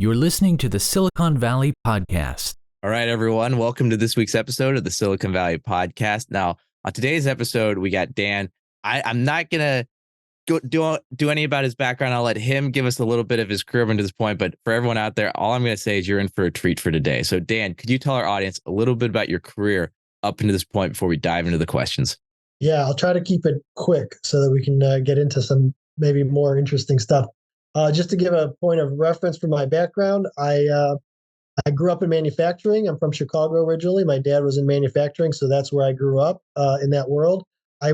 You're listening to the Silicon Valley Podcast. All right, everyone. Welcome to this week's episode of the Silicon Valley Podcast. Now, on today's episode, we got Dan. I'm not going to do any about his background. I'll let him give us a little bit of his career up to this point. But for everyone out there, all I'm going to say is you're in for a treat for today. So, Dan, could you tell our audience a little bit about your career up into this point before we dive into the questions? Yeah, I'll try to keep it quick so that we can get into some maybe more interesting stuff. Just to give a point of reference for my background, I grew up in manufacturing. I'm from Chicago originally. My dad was in manufacturing, so that's where I grew up in that world. I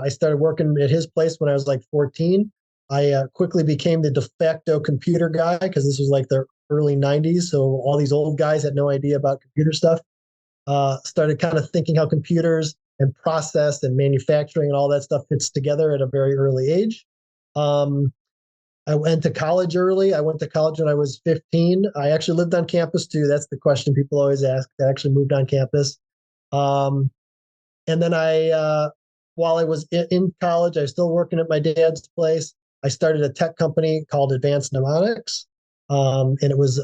started working at his place when I was like 14. I quickly became the de facto computer guy because this was like the early 90s. So all these old guys had no idea about computer stuff. Started kind of thinking how computers and process and manufacturing and all that stuff fits together at a very early age. I went to college early. I went to college when I was 15. I actually lived on campus too. That's the question people always ask. I actually moved on campus. And then while I was in college, I was still working at my dad's place. I started a tech company called Advanced Mnemonics. And it was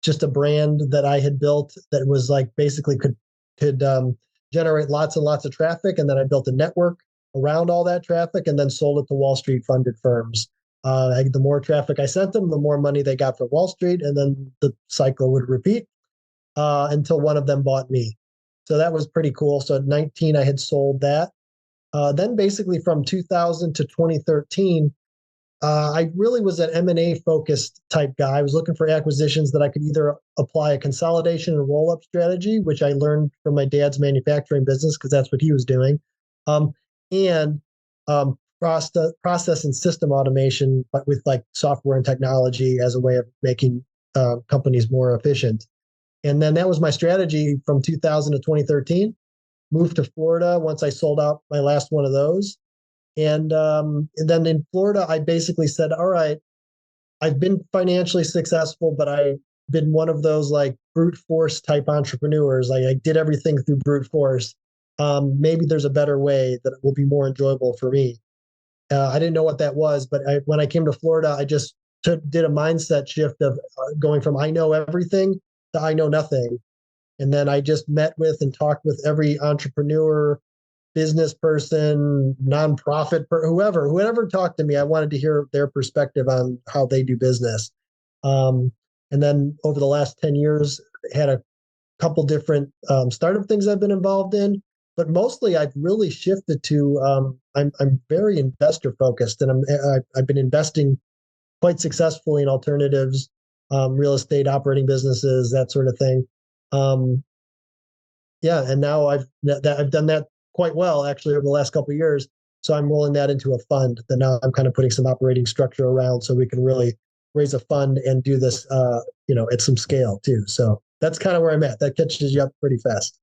just a brand that I had built that was like basically could generate lots and lots of traffic. And then I built a network around all that traffic and then sold it to Wall Street funded firms. The more traffic I sent them, the more money they got from Wall Street, and then the cycle would repeat until one of them bought me. So that was pretty cool. So at 19, I had sold that. Then basically from 2000 to 2013, I really was an M&A focused type guy. I was looking for acquisitions that I could either apply a consolidation and roll-up strategy, which I learned from my dad's manufacturing business because that's what he was doing, and process and system automation, but with like software and technology as a way of making companies more efficient. And then that was my strategy from 2000 to 2013. Moved to Florida once I sold out my last one of those. And then in Florida, I basically said, all right, I've been financially successful, but I've been one of those like brute force type entrepreneurs. I did everything through brute force. Maybe there's a better way that will be more enjoyable for me. I didn't know what that was, but when I came to Florida, I just did a mindset shift of going from I know everything to I know nothing. And then I just met with and talked with every entrepreneur, business person, nonprofit, whoever talked to me. I wanted to hear their perspective on how they do business. And then over the last 10 years, had a couple different startup things I've been involved in. But mostly, I've really shifted to I'm very investor focused, and I've been investing quite successfully in alternatives, real estate, operating businesses, that sort of thing. And now I've done that quite well actually over the last couple of years. So I'm rolling that into a fund that now I'm kind of putting some operating structure around, so we can really raise a fund and do this, at some scale too. So that's kind of where I'm at. That catches you up pretty fast.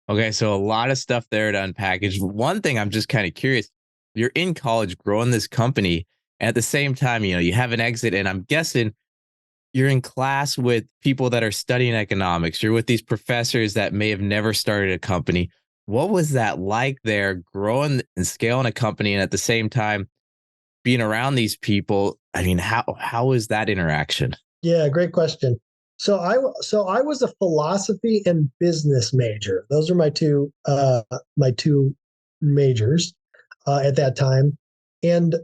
Okay, so a lot of stuff there to unpackage. One thing I'm just kind of curious, you're in college growing this company, and at the same time, you have an exit, and I'm guessing you're in class with people that are studying economics. You're with these professors that may have never started a company. What was that like there, growing and scaling a company, and at the same time being around these people? I mean, how was that interaction? Yeah, great question. So I was a philosophy and business major. Those are my two majors at that time. And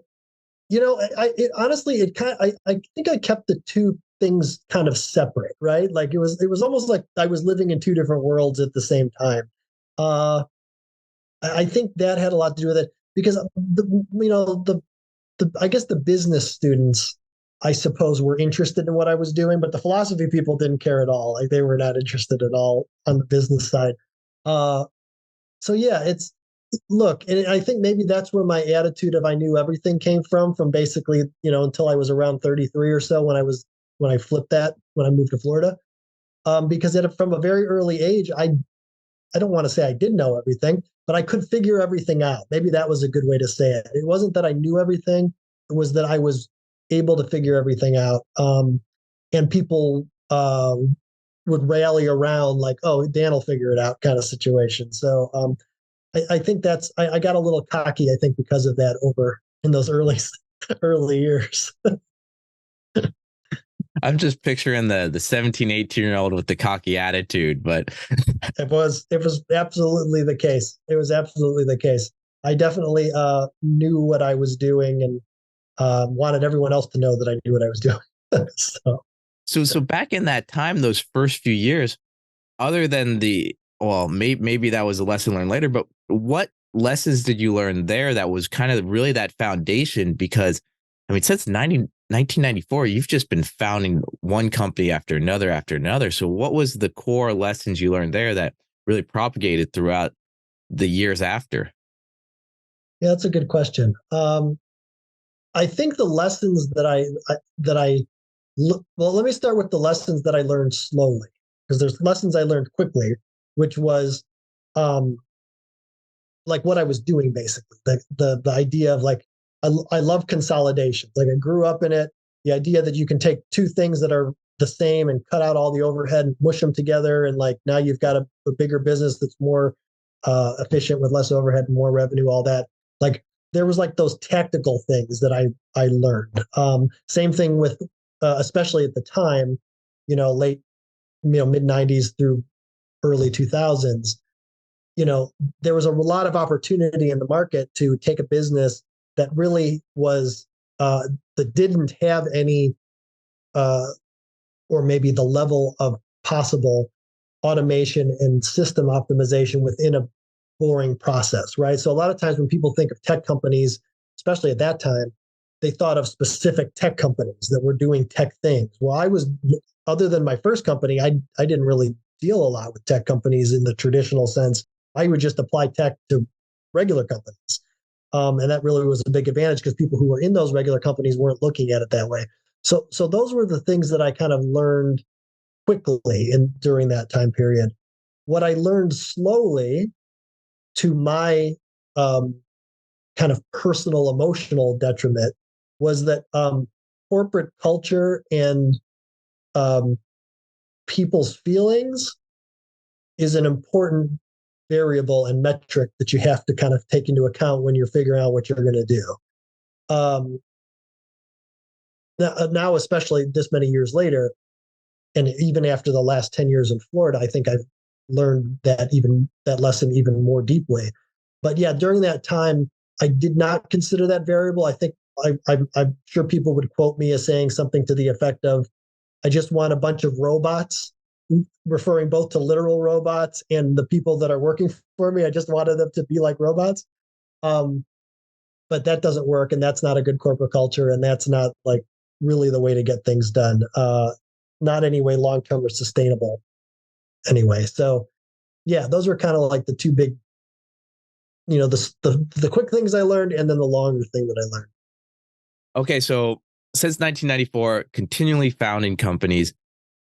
honestly, I think I kept the two things kind of separate, right? Like it was almost like I was living in two different worlds at the same time. I think that had a lot to do with it because I guess the business students, I suppose, were interested in what I was doing, but the philosophy people didn't care at all. Like they were not interested at all on the business side. So yeah, and I think maybe that's where my attitude of I knew everything came from basically, until I was around 33 or so when I flipped that, when I moved to Florida. Because from a very early age, I don't want to say I did know everything, but I could figure everything out. Maybe that was a good way to say it. It wasn't that I knew everything. It was that I was able to figure everything out. And people would rally around like, oh, Dan will figure it out kind of situation. So I think I got a little cocky, I think, because of that over in those early years. I'm just picturing the 17, 18-year-old with the cocky attitude, but It was absolutely the case. It was absolutely the case. I definitely knew what I was doing and wanted everyone else to know that I knew what I was doing. So so back in that time, those first few years, other than well, maybe that was a lesson learned later, but what lessons did you learn there that was kind of really that foundation? Because I mean, since 1994, you've just been founding one company after another. So what was the core lessons you learned there that really propagated throughout the years after? yeah, that's a good question. I think the lessons well, let me start with the lessons that I learned slowly, because there's lessons I learned quickly, which was um, like what I was doing basically. The idea of like I love consolidation. Like I grew up in it. The idea that you can take two things that are the same and cut out all the overhead and mush them together, and like now you've got a bigger business that's more efficient with less overhead and more revenue. All that. Like there was like those tactical things that I learned. Same thing with especially at the time, late mid '90s through early 2000s. There was a lot of opportunity in the market to take a business that really was that didn't have any uh, or maybe the level of possible automation and system optimization within a boring process, right? So a lot of times when people think of tech companies, especially at that time, they thought of specific tech companies that were doing tech things. Well, other than my first company, I didn't really deal a lot with tech companies in the traditional sense. I would just apply tech to regular companies. And that really was a big advantage because people who were in those regular companies weren't looking at it that way. So those were the things that I kind of learned quickly during that time period. What I learned slowly, to my um, kind of personal emotional detriment, was that corporate culture and um, people's feelings is an important variable and metric that you have to kind of take into account when you're figuring out what you're going to do. Um, now, especially this many years later, and even after the last 10 years in Florida, I think I've learned that lesson even more deeply. But yeah, during that time, I did not consider that variable. I think I'm sure people would quote me as saying something to the effect of, I just want a bunch of robots, referring both to literal robots and the people that are working for me. I just wanted them to be like robots. Um, but that doesn't work, and that's not a good corporate culture, and that's not like really the way to get things done. Not anyway long term or sustainable anyway. So yeah, those were kind of like the two big, the quick things I learned, and then the longer thing that I learned. Okay, so since 1994, continually founding companies,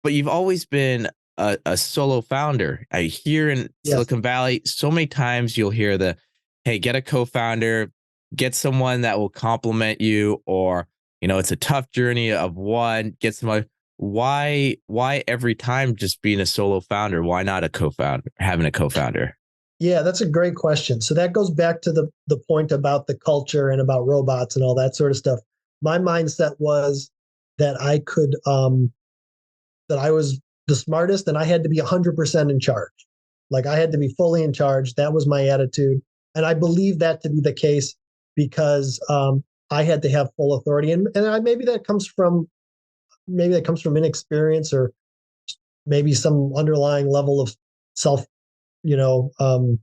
but you've always been a solo founder. I hear in Yes. Silicon Valley, so many times you'll hear hey, get a co-founder, get someone that will complement you, or, it's a tough journey of one, get someone. Why every time just being a solo founder? Why not a co-founder, having a co-founder? Yeah, that's a great question. So that goes back to the point about the culture and about robots and all that sort of stuff. My mindset was that that I was the smartest and I had to be 100% in charge. Like I had to be fully in charge. That was my attitude. And I believe that to be the case because I had to have full authority. And maybe that comes from inexperience, or maybe some underlying level of self, you know, um,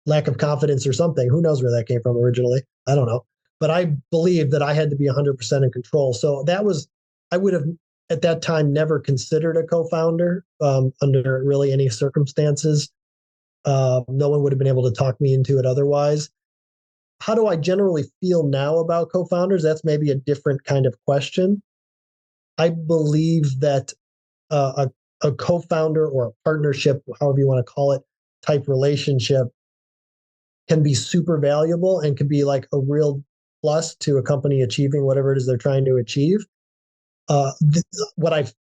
lack of confidence or something. Who knows where that came from originally? I don't know. But I believed that I had to be 100% in control. So I would have at that time never considered a co-founder under really any circumstances. No one would have been able to talk me into it otherwise. How do I generally feel now about co-founders? That's maybe a different kind of question. I believe that a co-founder or a partnership, however you want to call it, type relationship can be super valuable and can be like a real plus to a company achieving whatever it is they're trying to achieve. What I've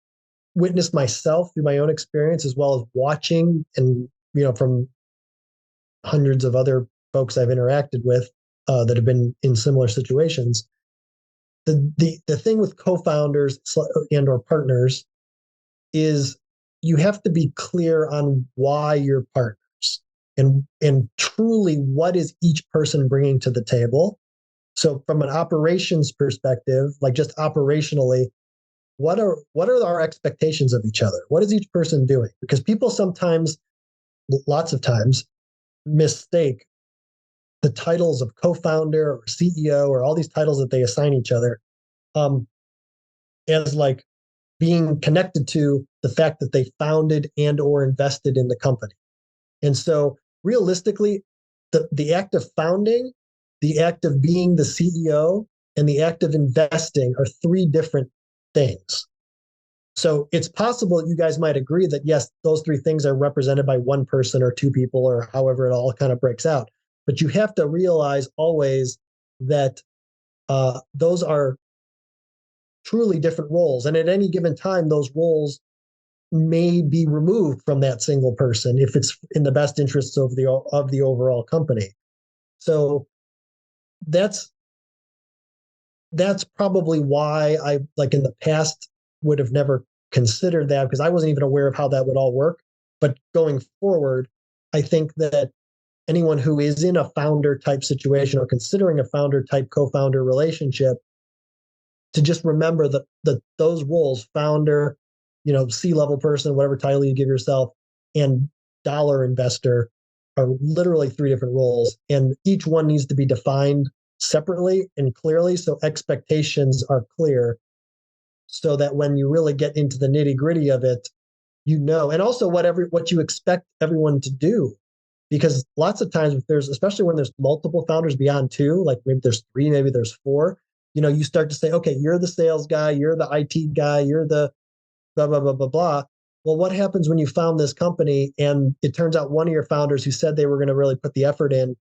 witnessed myself through my own experience, as well as watching and from hundreds of other folks I've interacted with that have been in similar situations, the thing with co-founders and or partners is you have to be clear on why you're partners and truly what is each person bringing to the table. So from an operations perspective, like just operationally, what are our expectations of each other? What is each person doing? Because people sometimes, lots of times, mistake the titles of co-founder or CEO or all these titles that they assign each other as like being connected to the fact that they founded and or invested in the company. And so realistically, the act of founding, the act of being the CEO, and the act of investing are three different things. So it's possible that you guys might agree that, yes, those three things are represented by one person or two people or however it all kind of breaks out. But you have to realize always that those are truly different roles. And at any given time, those roles may be removed from that single person if it's in the best interests of the overall company. So that's probably why I, like in the past, would have never considered that because I wasn't even aware of how that would all work. But going forward, I think that anyone who is in a founder type situation or considering a founder type co-founder relationship, to just remember that those roles, founder, C-level person, whatever title you give yourself, and dollar investor are literally three different roles. And each one needs to be defined separately and clearly so expectations are clear so that when you really get into the nitty gritty of it, and also what you expect everyone to do. Because lots of times especially when there's multiple founders beyond two, like maybe there's three, maybe there's four, you start to say, okay, you're the sales guy, you're the IT guy, you're the blah, blah, blah, blah, blah. Well, what happens when you found this company and it turns out one of your founders who said they were going to really put the effort in,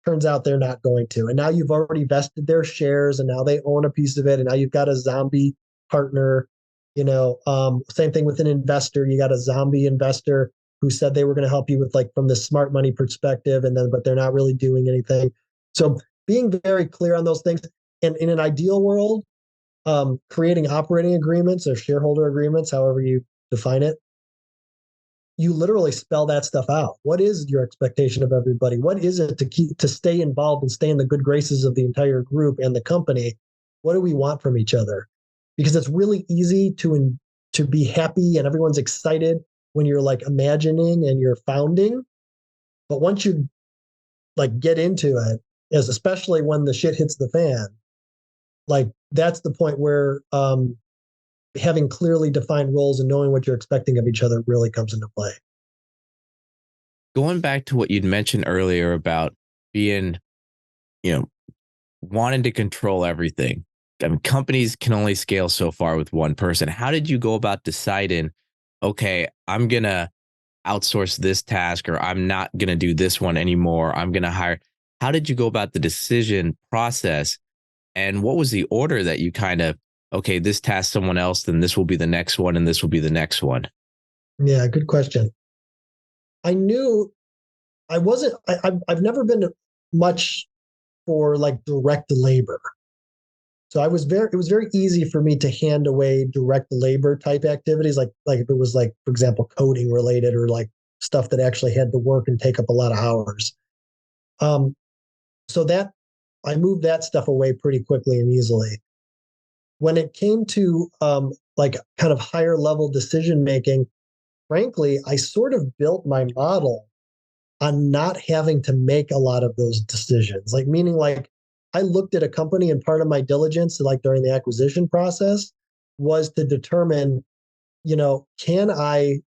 turns out they're not going to. And now you've already vested their shares and now they own a piece of it. And now you've got a zombie partner, same thing with an investor. You got a zombie investor who said they were going to help you with from the smart money perspective but they're not really doing anything. So being very clear on those things. And in an ideal world, creating operating agreements or shareholder agreements, however you define it, you literally spell that stuff out. What is your expectation of everybody? What is it to stay involved and stay in the good graces of the entire group and the company? What do we want from each other? Because it's really easy to be happy and everyone's excited when you're imagining and you're founding. But once you get into it, especially when the shit hits the fan, that's the point where having clearly defined roles and knowing what you're expecting of each other really comes into play. Going back to what you'd mentioned earlier about being, wanting to control everything. I mean, companies can only scale so far with one person. How did you go about deciding, okay, I'm going to outsource this task or I'm not going to do this one anymore. I'm going to hire. How did you go about the decision process? And what was the order that you kind of, okay, this task someone else, then this will be the next one and this will be the next one? Yeah, good question. I knew I've never been much for direct labor. So it was very easy for me to hand away direct labor type activities, like if it was for example, coding related or stuff that actually had to work and take up a lot of hours. So that I moved that stuff away pretty quickly and easily. When it came to kind of higher level decision making, frankly, I sort of built my model on not having to make a lot of those decisions. Meaning I looked at a company and part of my diligence, during the acquisition process, was to determine, can I'm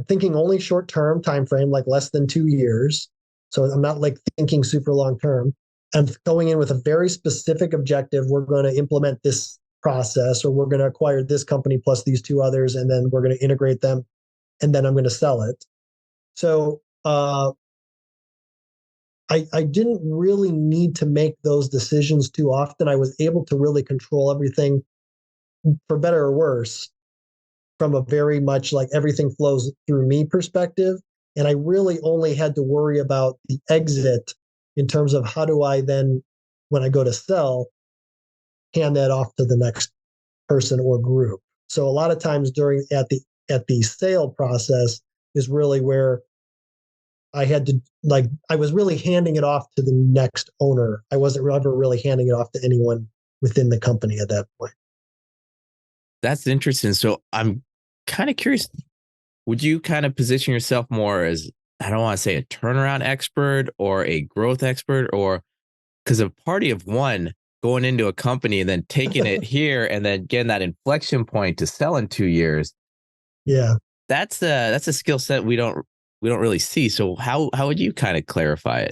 thinking only short-term time frame, less than 2 years. So I'm not thinking super long-term. I'm going in with a very specific objective. We're going to implement this process, or we're going to acquire this company plus these two others, and then we're going to integrate them, and then I'm going to sell it. So I didn't really need to make those decisions too often. I was able to really control everything, for better or worse, from a very much everything flows through me perspective. And I really only had to worry about the exit in terms of how do I then when I go to sell, hand that off to the next person or group. So a lot of times at the sale process is really where I had to, like, I was really handing it off to the next owner. I wasn't ever really handing it off to anyone within the company at that point. That's interesting. So I'm kind of curious. Would you kind of position yourself more as, I don't want to say a turnaround expert or a growth expert, or because a party of one going into a company and then taking it here and then getting that inflection point to sell in 2 years? Yeah. That's a skill set we don't really see. So how would you kind of clarify it?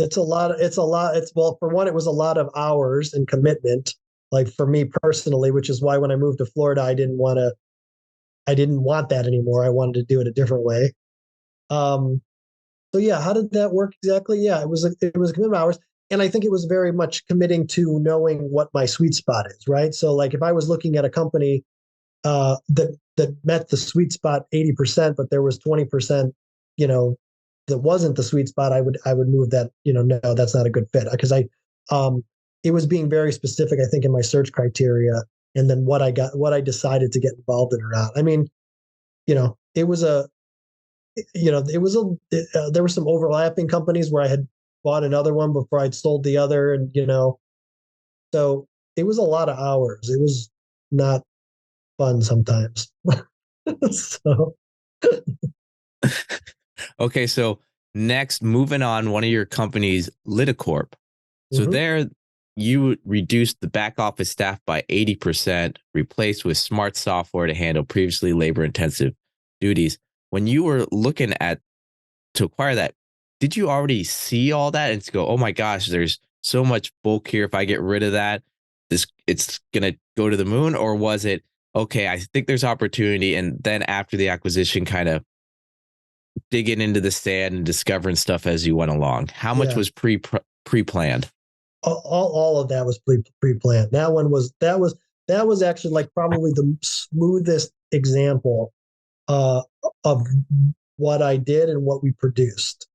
Well, for one, it was a lot of hours and commitment, like for me personally, which is why when I moved to Florida, I didn't want that anymore. I wanted to do it a different way. Um, so yeah, how did that work exactly? Yeah, it was a commitment of hours. And I think it was very much committing to knowing what my sweet spot is, right? So like if I was looking at a company that met the sweet spot 80%, but there was 20%, you know, that wasn't the sweet spot, I would move that, no, that's not a good fit. Because it was being very specific, I think, in my search criteria, and then what I decided to get involved in or not. I mean, it was there were some overlapping companies where I had bought another one before I'd sold the other, and so it was a lot of hours. It was not fun sometimes. So Okay, so next, moving on, one of your companies, Lidocorp. So mhm. there, you reduced the back office staff by 80%, replaced with smart software to handle previously labor intensive duties. When you were looking at to acquire that, did you already see all that and to go, oh my gosh, there's so much bulk here. If I get rid of that, it's gonna go to the moon? Or was it, okay, I think there's opportunity, and then after the acquisition, kind of digging into the sand and discovering stuff as you went along? How much Yeah, was pre planned? all of that was pre-planned. That was actually like probably the smoothest example uh, of what I did and what we produced.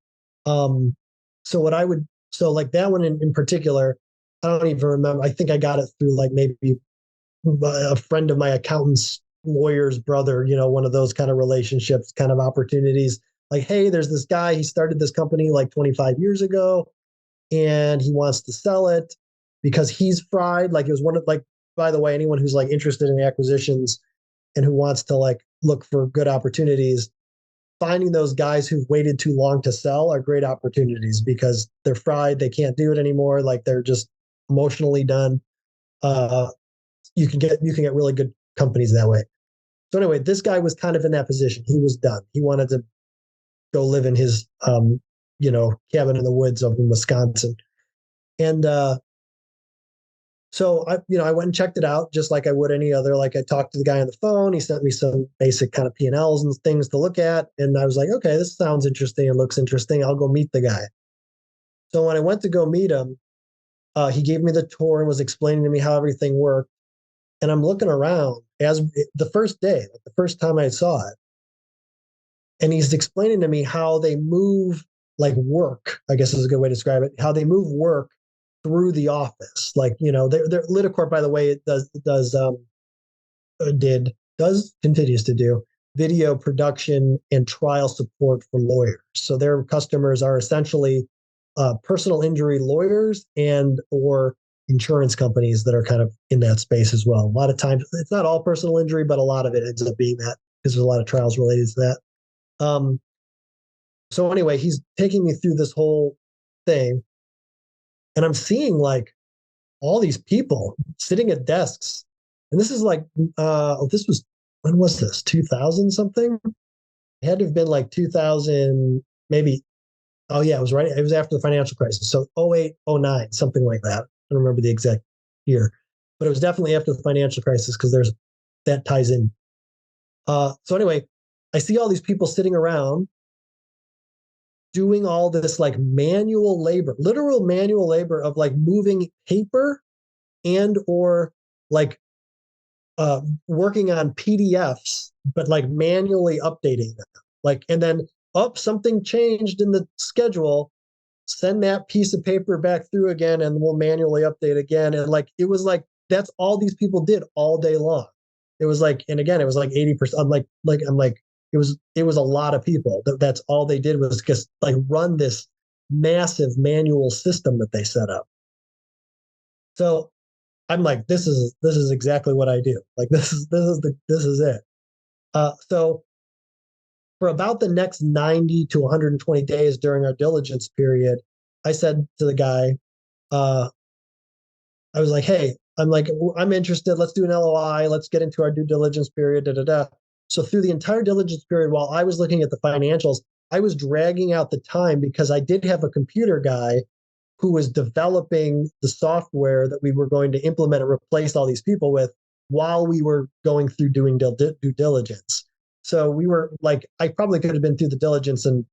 Um, so what I would so like that one in particular, I don't even remember. I think I got it through like maybe a friend of my accountant's lawyer's brother, one of those kind of relationships, kind of opportunities. Like, hey, there's this guy, he started this company like 25 years ago and he wants to sell it because he's fried. Like it was one of like, by the way, anyone who's like interested in acquisitions and who wants to like look for good opportunities, finding those guys who've waited too long to sell are great opportunities because they're fried, they can't do it anymore, like they're just emotionally done. Uh, you can get really good companies that way. So anyway, this guy was kind of in that position. He was done. He wanted to go live in his cabin in the woods up in Wisconsin. And so I went and checked it out just like I would any other. Like I talked to the guy on the phone. He sent me some basic kind of P&Ls and things to look at. And I was like, okay, this sounds interesting. It looks interesting. I'll go meet the guy. So when I went to go meet him, he gave me the tour and was explaining to me how everything worked. And I'm looking around as the first day, like the first time I saw it. And he's explaining to me how they move like work, I guess is a good way to describe it, how they move work through the office. Like, they're Lidocorp, by the way, it continues to do video production and trial support for lawyers. So their customers are essentially personal injury lawyers and or insurance companies that are kind of in that space as well. A lot of times, it's not all personal injury, but a lot of it ends up being that because there's a lot of trials related to that. Um, so anyway, he's taking me through this whole thing, and I'm seeing like all these people sitting at desks, and this is like, this was when was this 2000 something? It had to have been like 2000, maybe. Oh yeah, it was right. It was after the financial crisis, so 08, 09, something like that. I don't remember the exact year, but it was definitely after the financial crisis because there's that ties in. So anyway, I see all these people sitting around doing all this like manual labor, literal manual labor of like moving paper and or like working on PDFs, but like manually updating them. Like, and then something changed in the schedule. send that piece of paper back through again, and we'll manually update again. And like, it was like, that's all these people did all day long. It was like, and again, it was like 80%. I'm like, it was a lot of people. That's all they did was just like run this massive manual system that they set up. So I'm like, this is exactly what I do. Like, this is it. So for about the next 90 to 120 days during our diligence period, I said to the guy, I was like, hey, I'm interested. Let's do an LOI. Let's get into our due diligence period. Da, da, da. So through the entire diligence period, while I was looking at the financials, I was dragging out the time because I did have a computer guy who was developing the software that we were going to implement and replace all these people with while we were going through doing due diligence. So we were like, I probably could have been through the diligence in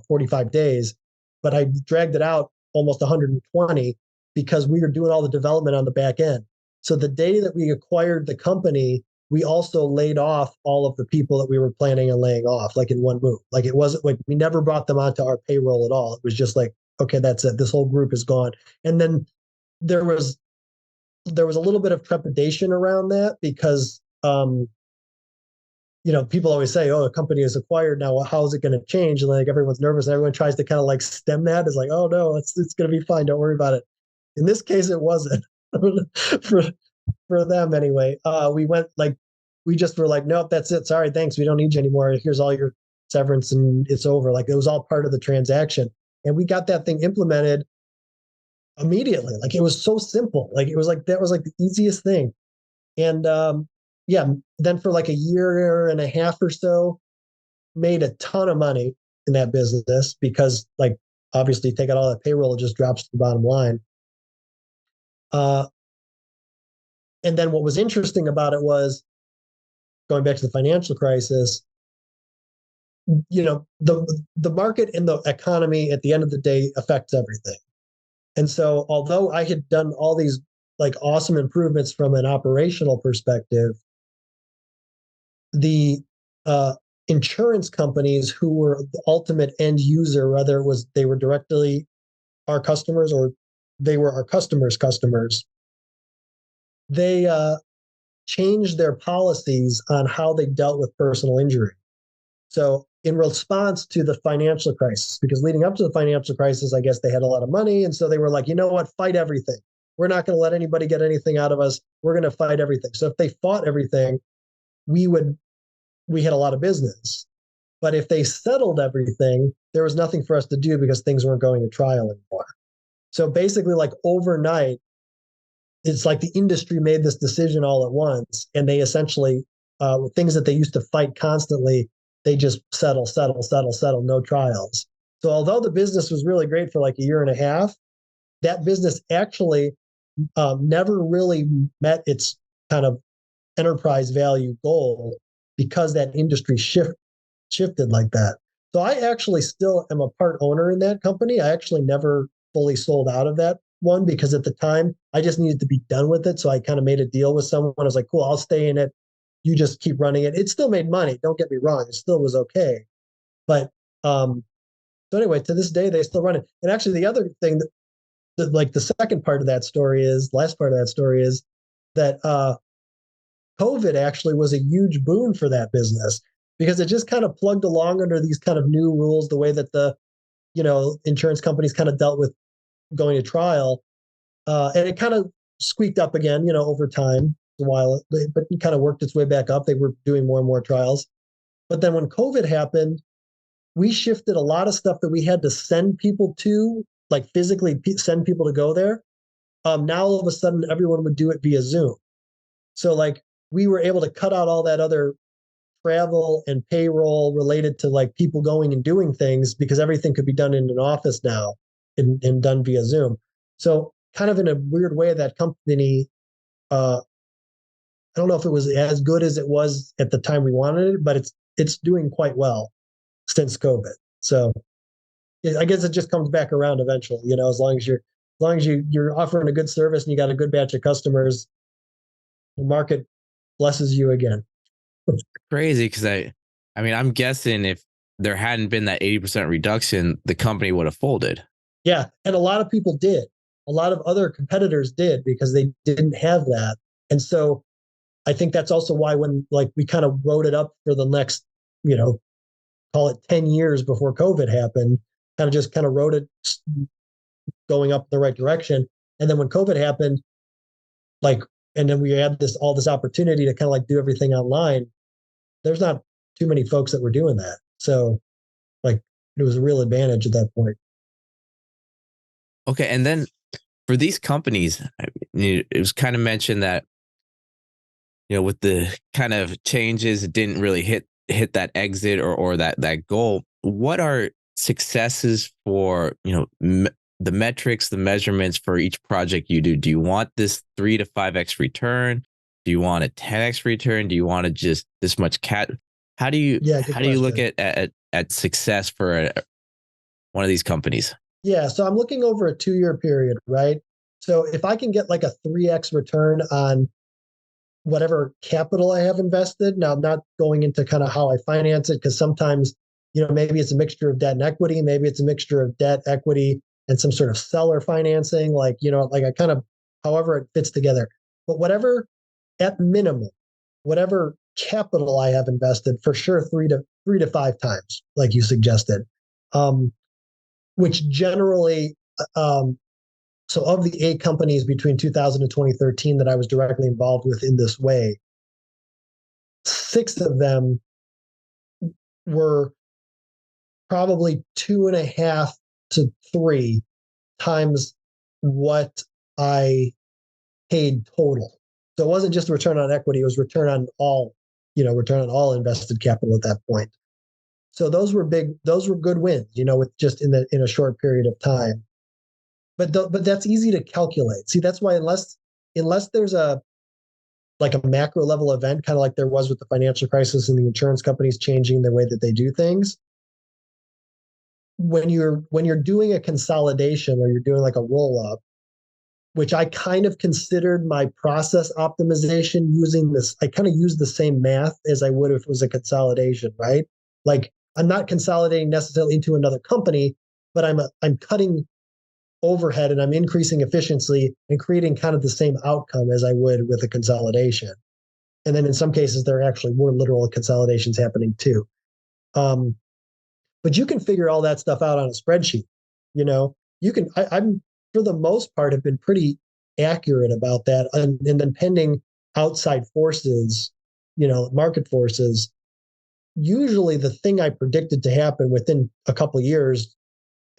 45 days, but I dragged it out almost 120 because we were doing all the development on the back end. So the day that we acquired the company, we also laid off all of the people that we were planning on laying off, like in one move. Like, it wasn't like we never brought them onto our payroll at all. It was just like, okay, that's it. This whole group is gone. And then there was a little bit of trepidation around that because people always say, oh, a company is acquired now. How is it going to change? And like, everyone's nervous and everyone tries to kind of like stem that. It's like, oh no, it's going to be fine. Don't worry about it. In this case, it wasn't for them anyway. We just were like, nope, that's it. Sorry, thanks. We don't need you anymore. Here's all your severance and it's over. Like, it was all part of the transaction. And we got that thing implemented immediately. Like, it was so simple. Like, it was like, that was like the easiest thing. And then for like a year and a half or so, made a ton of money in that business because, like, obviously take out all that payroll, it just drops to the bottom line. And then what was interesting about it was, going back to the financial crisis, the market and the economy at the end of the day affects everything. And so although I had done all these like awesome improvements from an operational perspective, the insurance companies who were the ultimate end user, whether it was they were directly our customers or they were our customers' they changed their policies on how they dealt with personal injury. So in response to the financial crisis, because leading up to the financial crisis, I guess they had a lot of money. And so they were like, you know what, fight everything. We're not going to let anybody get anything out of us. We're going to fight everything. So if they fought everything, we had a lot of business. But if they settled everything, there was nothing for us to do because things weren't going to trial anymore. So basically, like overnight, it's like the industry made this decision all at once, and they essentially, things that they used to fight constantly, they just settle, no trials. So although the business was really great for like a year and a half, that business actually never really met its kind of enterprise value goal because that industry shifted like that. So I actually still am a part owner in that company. I actually never fully sold out of that one because at the time I just needed to be done with it. So I kind of made a deal with someone. I was like, cool, I'll stay in it. You just keep running it. It still made money. Don't get me wrong. It still was okay. But so anyway, to this day, they still run it. And actually the other thing that like the second part of that story is, last part of that story is that COVID actually was a huge boon for that business because it just kind of plugged along under these kind of new rules, the way that the, insurance companies kind of dealt with going to trial. And it kind of squeaked up again, over time, a while, but it kind of worked its way back up. They were doing more and more trials. But then when COVID happened, we shifted a lot of stuff that we had to send people to, like physically send people to go there. Now all of a sudden, everyone would do it via Zoom. So like we were able to cut out all that other travel and payroll related to like people going and doing things because everything could be done in an office now and done via Zoom. So kind of in a weird way, that company, I don't know if it was as good as it was at the time we wanted it, but it's doing quite well since COVID. So I guess it just comes back around eventually, as long as you're offering a good service and you got a good batch of customers, the market blesses you again. Crazy because I'm guessing if there hadn't been that 80% reduction, the company would have folded. Yeah, and a lot of people did. A lot of other competitors did because they didn't have that. And so I think that's also why when like we kind of wrote it up for the next, you know, call it 10 years before COVID happened, kind of wrote it going up the right direction. And then when COVID happened, like, and then we had all this opportunity to kind of like do everything online. There's not too many folks that were doing that. So like it was a real advantage at that point. Okay, and then for these companies, it was kind of mentioned that with the kind of changes, it didn't really hit that exit or that goal. What are successes for the metrics, the measurements for each project you do? Do you want this 3 to 5x return? Do you want a 10x return? Do you want to just this much cat? How do you Yeah, good how do you look question. at success for one of these companies? Yeah, so I'm looking over a 2-year period, right? So if I can get like a 3x return on whatever capital I have invested. Now, I'm not going into kind of how I finance it because sometimes, maybe it's a mixture of debt and equity. Maybe it's a mixture of debt, equity, and some sort of seller financing. Like I kind of, however it fits together. But whatever, at minimum, whatever capital I have invested, for sure, 3 to 5 times, like you suggested, which generally, so of the 8 companies between 2000 and 2013 that I was directly involved with in this way, 6 of them were probably 2.5 to 3 times what I paid total. So it wasn't just return on equity; it was return on all invested capital at that point. So those were good wins, with just in a short period of time. But that's easy to calculate. See, that's why unless there's a macro level event, kind of like there was with the financial crisis and the insurance companies changing the way that they do things, when you're doing a consolidation or you're doing like a roll up, which I kind of considered my process optimization using this, I kind of use the same math as I would if it was a consolidation, right? Like I'm not consolidating necessarily into another company, but I'm cutting overhead and I'm increasing efficiency and creating kind of the same outcome as I would with a consolidation. And then in some cases, there are actually more literal consolidations happening too. But you can figure all that stuff out on a spreadsheet. You can, I'm for the most part have been pretty accurate about that. And then pending outside forces, market forces, usually the thing I predicted to happen within a couple of years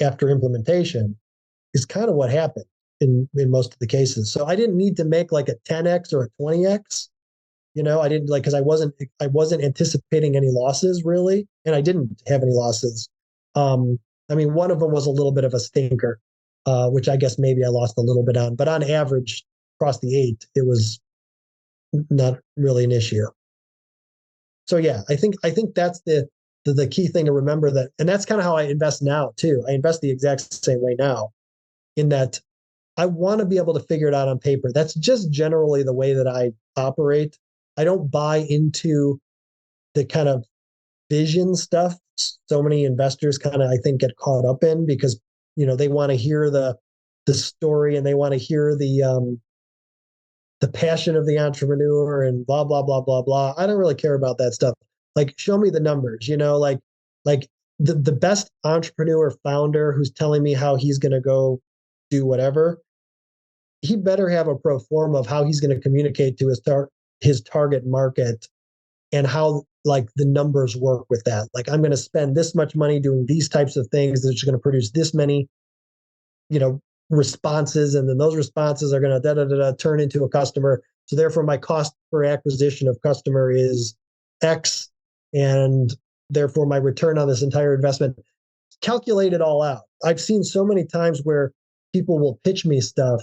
after implementation is kind of what happened in most of the cases. So I didn't need to make like a 10x or a 20x. I didn't because I wasn't anticipating any losses really, and I didn't have any losses. I mean, one of them was a little bit of a stinker, which I guess maybe I lost a little bit on, but on average across the 8, it was not really an issue. So yeah, I think that's the key thing to remember, that, and that's kind of how I invest now too. I invest the exact same way now, in that I want to be able to figure it out on paper. That's just generally the way that I operate. I don't buy into the kind of vision stuff so many investors kind of, I think, get caught up in, because they want to hear the story and they want to hear the passion of the entrepreneur and blah blah blah blah blah. I don't really care about that stuff. Like, show me the numbers. Like the best entrepreneur founder who's telling me how he's going to go do whatever, he better have a pro forma of how he's going to communicate to his target market and how like the numbers work with that. Like, I'm going to spend this much money doing these types of things that's going to produce this many, responses, and then those responses are going to turn into a customer. So therefore, my cost per acquisition of customer is X, and therefore my return on this entire investment. Calculate it all out. I've seen so many times where people will pitch me stuff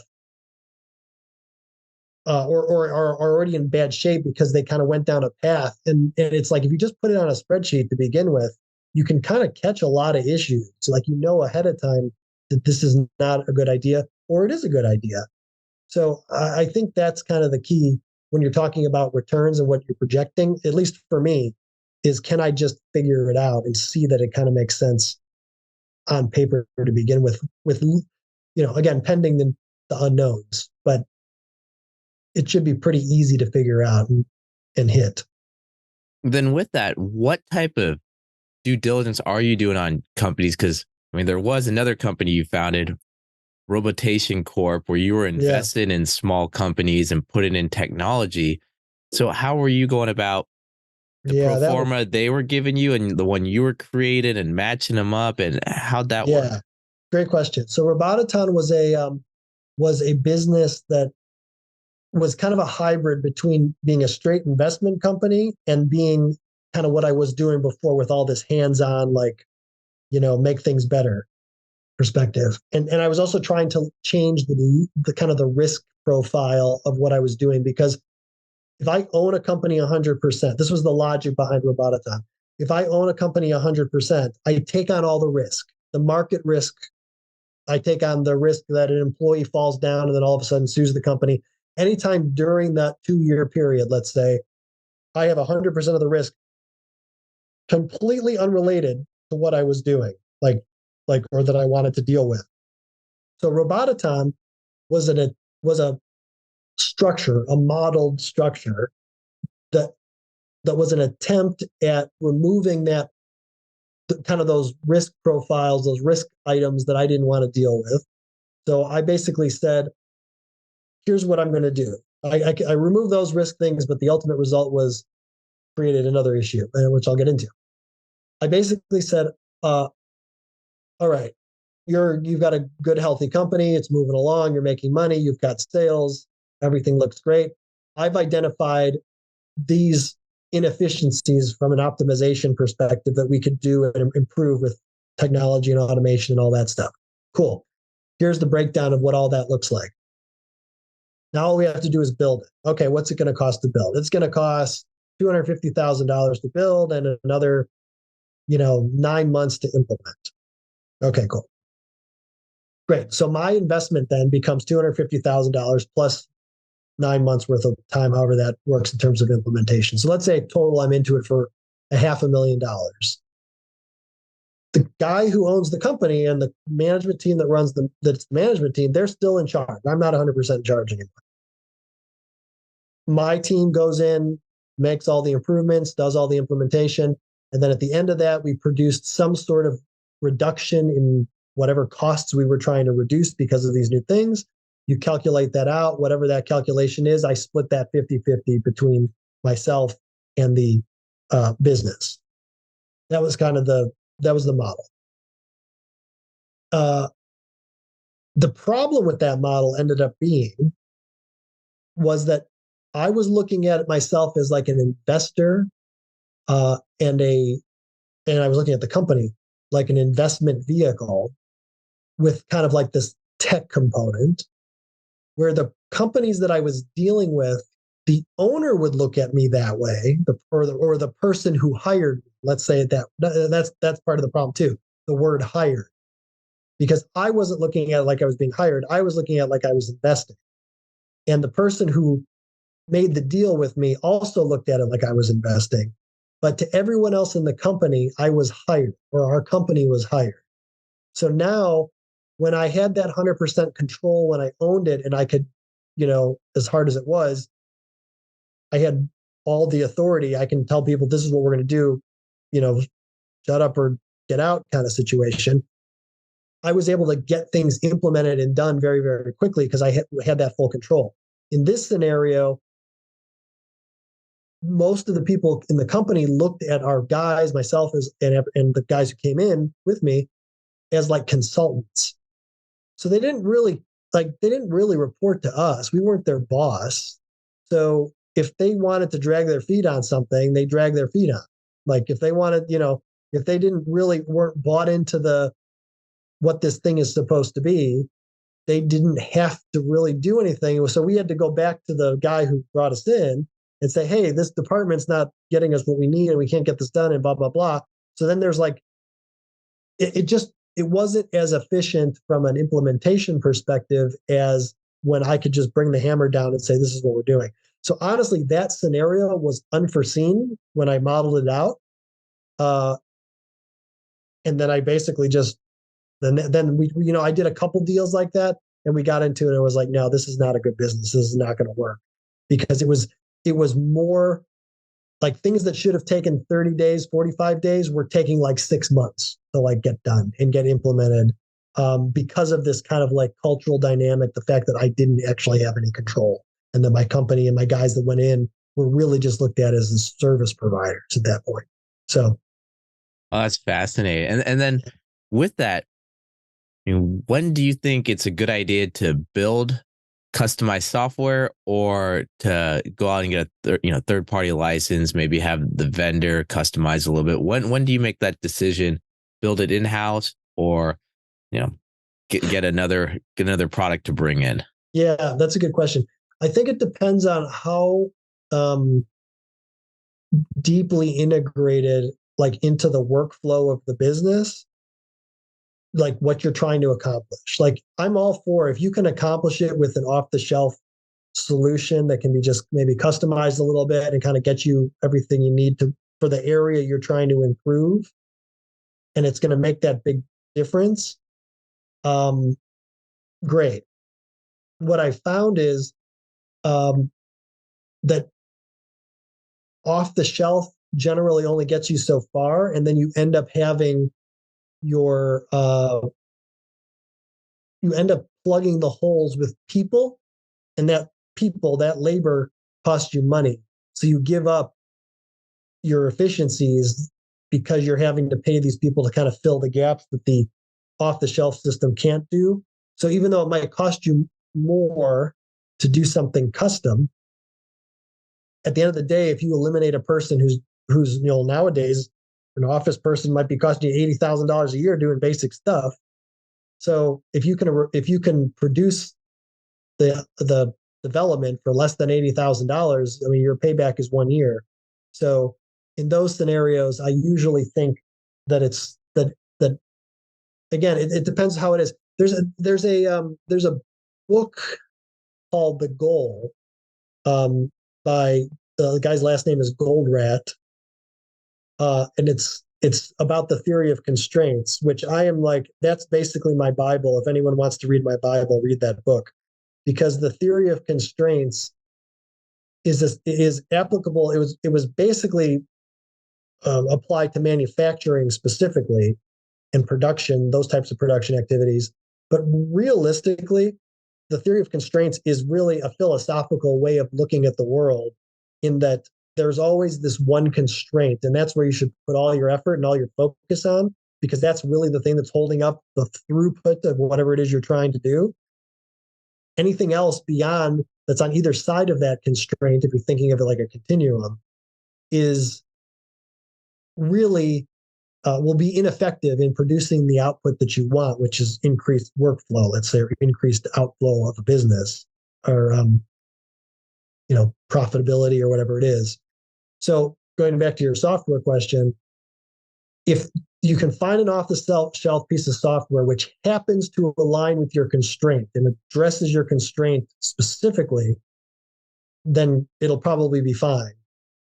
or are already in bad shape because they kind of went down a path. And it's like, if you just put it on a spreadsheet to begin with, you can kind of catch a lot of issues. So like, ahead of time that this is not a good idea, or it is a good idea. So I think that's kind of the key when you're talking about returns and what you're projecting, at least for me, is can I just figure it out and see that it kind of makes sense on paper to begin with, again, pending the unknowns, but it should be pretty easy to figure out and hit. Then with that, what type of due diligence are you doing on companies? Because I mean, there was another company you founded, Robotation Corp, where you were Yeah. invested in small companies and putting in technology. So how were you going about the pro forma they were giving you and the one you were creating and matching them up, and how'd that work? Yeah, great question. So Robotaton was a business that was kind of a hybrid between being a straight investment company and being kind of what I was doing before with all this hands-on, like, make things better perspective. And I was also trying to change the kind of the risk profile of what I was doing, because if I own a company 100%, this was the logic behind Robotaton. If I own a company 100%, I take on all the risk, the market risk. I take on the risk that an employee falls down and then all of a sudden sues the company. Anytime during that 2-year period, let's say, I have 100% of the risk, completely unrelated to what I was doing, or that I wanted to deal with. So Robotaton was a structure, a modeled structure that was an attempt at removing that kind of those risk profiles, those risk items that I didn't want to deal with. So I basically said, here's what I'm going to do. I removed those risk things, but the ultimate result was created another issue, which I'll get into. I basically said, all right, you've got a good, healthy company. It's moving along. You're making money. You've got sales. Everything looks great. I've identified these inefficiencies from an optimization perspective that we could do and improve with technology and automation and all that stuff. Cool. Here's the breakdown of what all that looks like. Now all we have to do is build it. Okay, what's it going to cost to build? It's going to cost $250,000 to build and another, 9 months to implement. Okay, cool. Great. So my investment then becomes $250,000 plus 9 months worth of time, however that works in terms of implementation. So let's say total I'm into it for $500,000. The guy who owns the company and the management team that runs that's the management team, they're still in charge. I'm not 100% in charge anymore. My team goes in, makes all the improvements, does all the implementation, and then at the end of that, we produced some sort of reduction in whatever costs we were trying to reduce because of these new things. You calculate that out, whatever that calculation is, I split that 50-50 between myself and the business. That was kind of the model. The problem with that model ended up being was that I was looking at it myself as like an investor, and I was looking at the company like an investment vehicle with kind of like this tech component, where the companies that I was dealing with, the owner would look at me that way, or the person who hired me, let's say that's part of the problem too, the word hired. Because I wasn't looking at it like I was being hired, I was looking at it like I was investing. And the person who made the deal with me also looked at it like I was investing. But to everyone else in the company, I was hired, or our company was hired. So now, when I had that 100% control, when I owned it and I could, as hard as it was, I had all the authority. I can tell people this is what we're going to do, shut up or get out kind of situation. I was able to get things implemented and done very, very quickly because I had that full control. In this scenario, most of the people in the company looked at our guys, myself and the guys who came in with me, as like consultants. So they didn't really report to us. We weren't their boss. So if they wanted to drag their feet on something, they drag their feet on. Like if they wanted, if they weren't bought into what this thing is supposed to be, they didn't have to really do anything. So we had to go back to the guy who brought us in and say, hey, this department's not getting us what we need and we can't get this done and blah, blah, blah. So then there's like, it wasn't as efficient from an implementation perspective as when I could just bring the hammer down and say, this is what we're doing. So honestly, that scenario was unforeseen when I modeled it out. And then I basically just Then we, I did a couple deals like that, and we got into it, and it was like, no, this is not a good business. This is not going to work, because it was more like things that should have taken 30 days, 45 days were taking like 6 months to like get done and get implemented, because of this kind of like cultural dynamic, the fact that I didn't actually have any control, and that my company and my guys that went in were really just looked at as the service providers at that point. So, Oh, that's fascinating. And then with that, when do you think it's a good idea to build customized software, or to go out and get a third party license, maybe have the vendor customize a little bit? When do you make that decision? Build it in house, or you know get another product to bring in? yeah, that's a good question. I think it depends on how deeply integrated, like, into the workflow of the business, like what you're trying to accomplish. Like, I'm all for, if you can accomplish it with an off the shelf solution that can be just maybe customized a little bit and kind of get you everything you need to for the area you're trying to improve, and it's going to make that big difference. Great. What I found is that off the shelf generally only gets you so far, and then you end up having your you end up plugging the holes with people, and that labor costs you money, so you give up your efficiencies because you're having to pay these people to kind of fill the gaps that the off the shelf system can't do. So even though it might cost you more to do something custom, at the end of the day, if you eliminate a person who's nowadays an office person might be costing you $80,000 a year doing basic stuff. So if you can produce the development for less than $80,000, I mean, your payback is 1 year. So in those scenarios, I usually think that it's that again, it depends how it is. There's a book called The Goal, by the guy's last name is Goldratt, and it's about the theory of constraints, which I am like, that's basically my Bible. If anyone wants to read my Bible, read that book, because the theory of constraints is applicable. It was basically applied to manufacturing specifically, and production, those types of production activities. But realistically, the theory of constraints is really a philosophical way of looking at the world, in that there's always this one constraint, and that's where you should put all your effort and all your focus on, because that's really the thing that's holding up the throughput of whatever it is you're trying to do. Anything else beyond, that's on either side of that constraint, if you're thinking of it like a continuum, is really will be ineffective in producing the output that you want, which is increased workflow, let's say, or increased outflow of a business, or profitability, or whatever it is. So going back to your software question, if you can find an off-the-shelf piece of software which happens to align with your constraint and addresses your constraint specifically, then it'll probably be fine.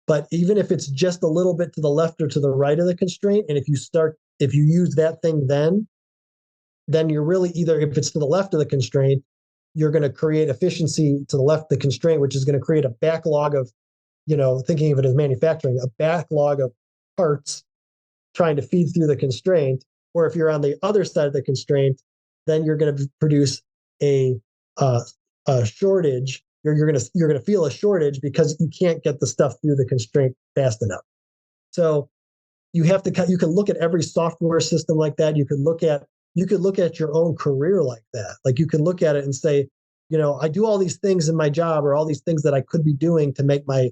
But even if it's just a little bit to the left or to the right of the constraint, and if you use that thing, then you're really, either if it's to the left of the constraint, you're going to create efficiency to the left of the constraint, which is going to create a backlog of, thinking of it as manufacturing, a backlog of parts trying to feed through the constraint. Or if you're on the other side of the constraint, then you're going to produce a shortage. You're going to feel a shortage because you can't get the stuff through the constraint fast enough. So you can look at every software system like that. You could look at your own career like that. Like, you can look at it and say, I do all these things in my job, or all these things that I could be doing to make my,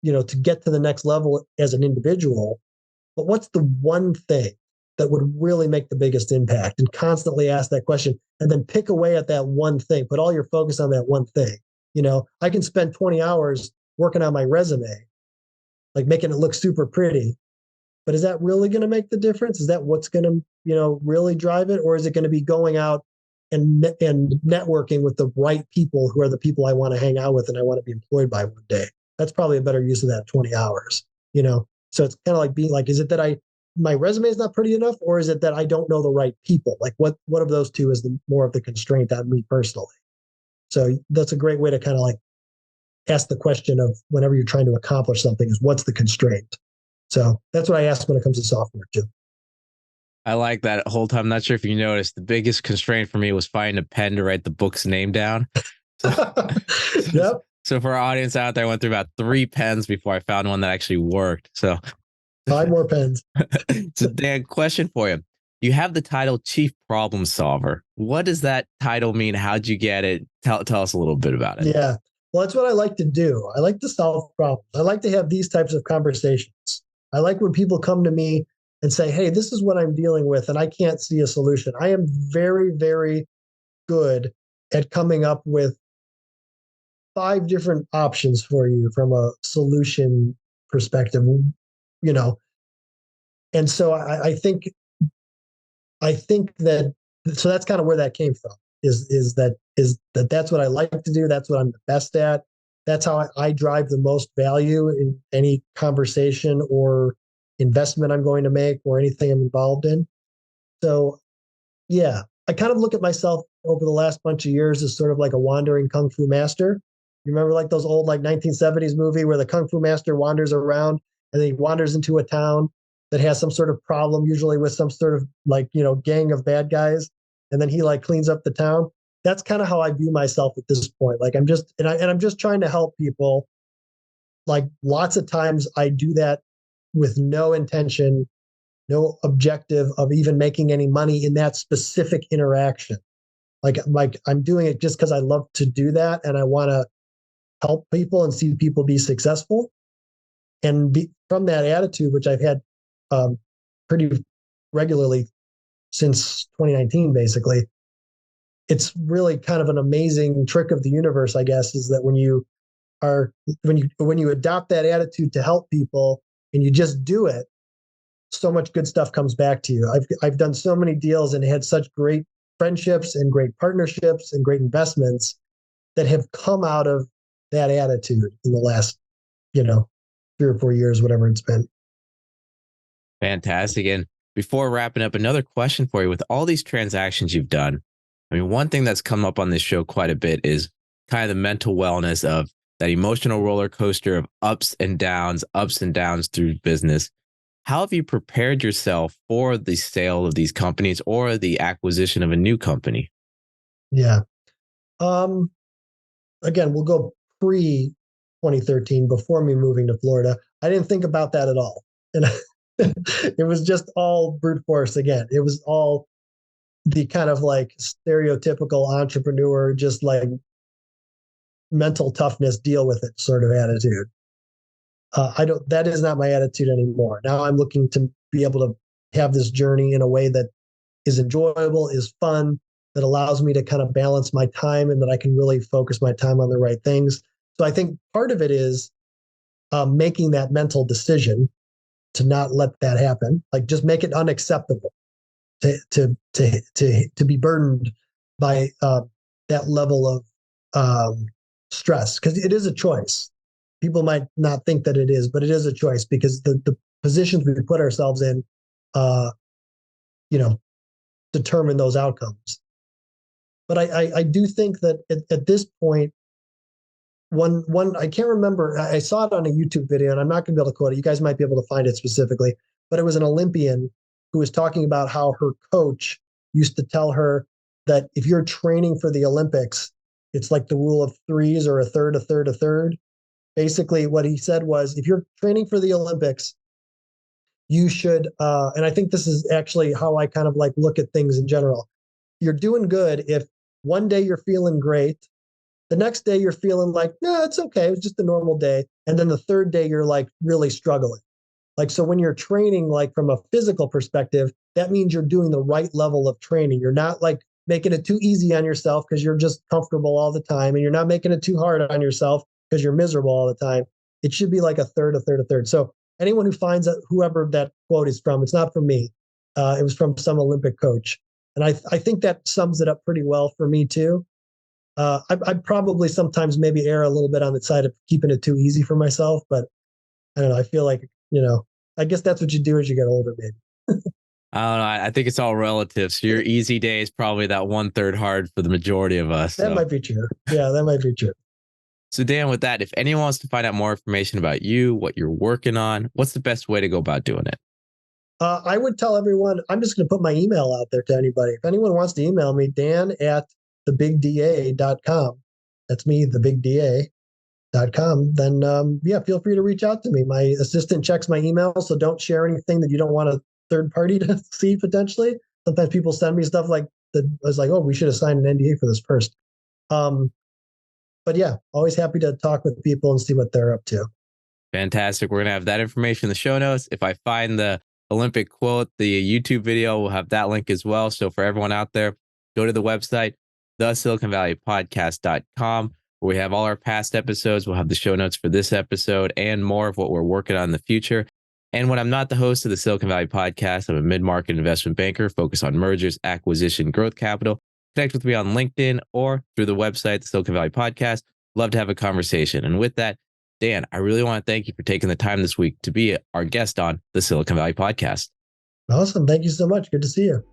to get to the next level as an individual. But what's the one thing that would really make the biggest impact? And constantly ask that question, and then pick away at that one thing. Put all your focus on that one thing. I can spend 20 hours working on my resume, like making it look super pretty. But is that really going to make the difference? Is that what's going to, really drive it? Or is it going to be going out and networking with the right people, who are the people I want to hang out with and I want to be employed by one day? That's probably a better use of that 20 hours, So it's kind of like being like, is it that I my resume is not pretty enough, or is it that I don't know the right people? Like what of those two is more of the constraint on me personally? So that's a great way to kind of like ask the question of whenever you're trying to accomplish something is what's the constraint? So that's what I ask when it comes to software too. I like that whole time. Not sure if you noticed, the biggest constraint for me was finding a pen to write the book's name down. So, Yep. so for our audience out there, I went through about 3 pens before I found one that actually worked. So 5 more pens. So Dan, question for you. You have the title Chief Problem Solver. What does that title mean? How'd you get it? Tell us a little bit about it. Yeah. Well, that's what I like to do. I like to solve problems. I like to have these types of conversations. I like when people come to me and say, hey, this is what I'm dealing with, and I can't see a solution. I am very, very good at coming up with 5 different options for you from a solution perspective, you know. And so I think that so that's kind of where that came from is that that's what I like to do. That's what I'm the best at. That's how I drive the most value in any conversation or investment I'm going to make or anything I'm involved in. So yeah, I kind of look at myself over the last bunch of years as sort of like a wandering kung fu master. You remember like those old like 1970s movie where the kung fu master wanders around and then he wanders into a town that has some sort of problem, usually with some sort of like, gang of bad guys. And then he like cleans up the town. That's kind of how I view myself at this point. Like I'm just trying to help people. Like lots of times I do that with no intention, no objective of even making any money in that specific interaction. Like I'm doing it just because I love to do that and I want to help people and see people be successful. And from that attitude, which I've had pretty regularly since 2019, basically, it's really kind of an amazing trick of the universe, I guess, is that when you adopt that attitude to help people and you just do it, so much good stuff comes back to you. I've done so many deals and had such great friendships and great partnerships and great investments that have come out of that attitude in the last, 3 or 4 years, whatever it's been. Fantastic. And before wrapping up, another question for you. With all these transactions you've done, I mean, one thing that's come up on this show quite a bit is kind of the mental wellness of that emotional roller coaster of ups and downs through business. How have you prepared yourself for the sale of these companies or the acquisition of a new company? Yeah. Again, we'll go pre 2013, before me moving to Florida. I didn't think about that at all. And it was just all brute force again. It was all the kind of like stereotypical entrepreneur, just like mental toughness, deal with it sort of attitude. That is not my attitude anymore. Now I'm looking to be able to have this journey in a way that is enjoyable, is fun, that allows me to kind of balance my time and that I can really focus my time on the right things. So I think part of it is making that mental decision to not let that happen. Like just make it unacceptable to be burdened by that level of stress, because it is a choice. People might not think that it is, but it is a choice because the positions we put ourselves in, determine those outcomes. But I do think that at this point, one I can't remember. I saw it on a YouTube video, and I'm not going to be able to quote it. You guys might be able to find it specifically, but it was an Olympian who was talking about how her coach used to tell her that if you're training for the Olympics, it's like the rule of threes, or a third, a third, a third. Basically, what he said was, if you're training for the Olympics, you should, and I think this is actually how I kind of like look at things in general. You're doing good if one day you're feeling great, the next day you're feeling like, no, it's okay, it was just a normal day, and then the third day you're like really struggling. Like, so when you're training, like from a physical perspective, that means you're doing the right level of training. You're not like making it too easy on yourself because you're just comfortable all the time, and you're not making it too hard on yourself because you're miserable all the time. It should be like a third, a third, a third. So anyone who finds that, whoever that quote is from, it's not from me. It was from some Olympic coach. And I think that sums it up pretty well for me too. I'd probably sometimes maybe err a little bit on the side of keeping it too easy for myself, but I don't know. I feel like, I guess that's what you do as you get older, maybe. I don't know. I think it's all relative. So your easy day is probably that 1/3 hard for the majority of us. That So. might be true. Yeah, that might be true. So Dan, with that, if anyone wants to find out more information about you, what you're working on, what's the best way to go about doing it? I would tell everyone, I'm just going to put my email out there to anybody. If anyone wants to email me, Dan at thebigda.com. That's me, thebigda.com. Then, yeah, feel free to reach out to me. My assistant checks my email, so don't share anything that you don't want a third party to see potentially. Sometimes people send me stuff like that. I was like, oh, we should have signed an NDA for this first. But yeah, always happy to talk with people and see what they're up to. Fantastic. We're going to have that information in the show notes. If I find the Olympic quote, the YouTube video, we'll have that link as well. So for everyone out there, go to the website, thesiliconvalleypodcast.com, where we have all our past episodes. We'll have the show notes for this episode and more of what we're working on in the future. And when I'm not the host of the Silicon Valley Podcast, I'm a mid-market investment banker focused on mergers, acquisition, growth capital. Connect with me on LinkedIn or through the website, the Silicon Valley Podcast. Love to have a conversation. And with that, Dan, I really want to thank you for taking the time this week to be our guest on the Silicon Valley Podcast. Awesome. Thank you so much. Good to see you.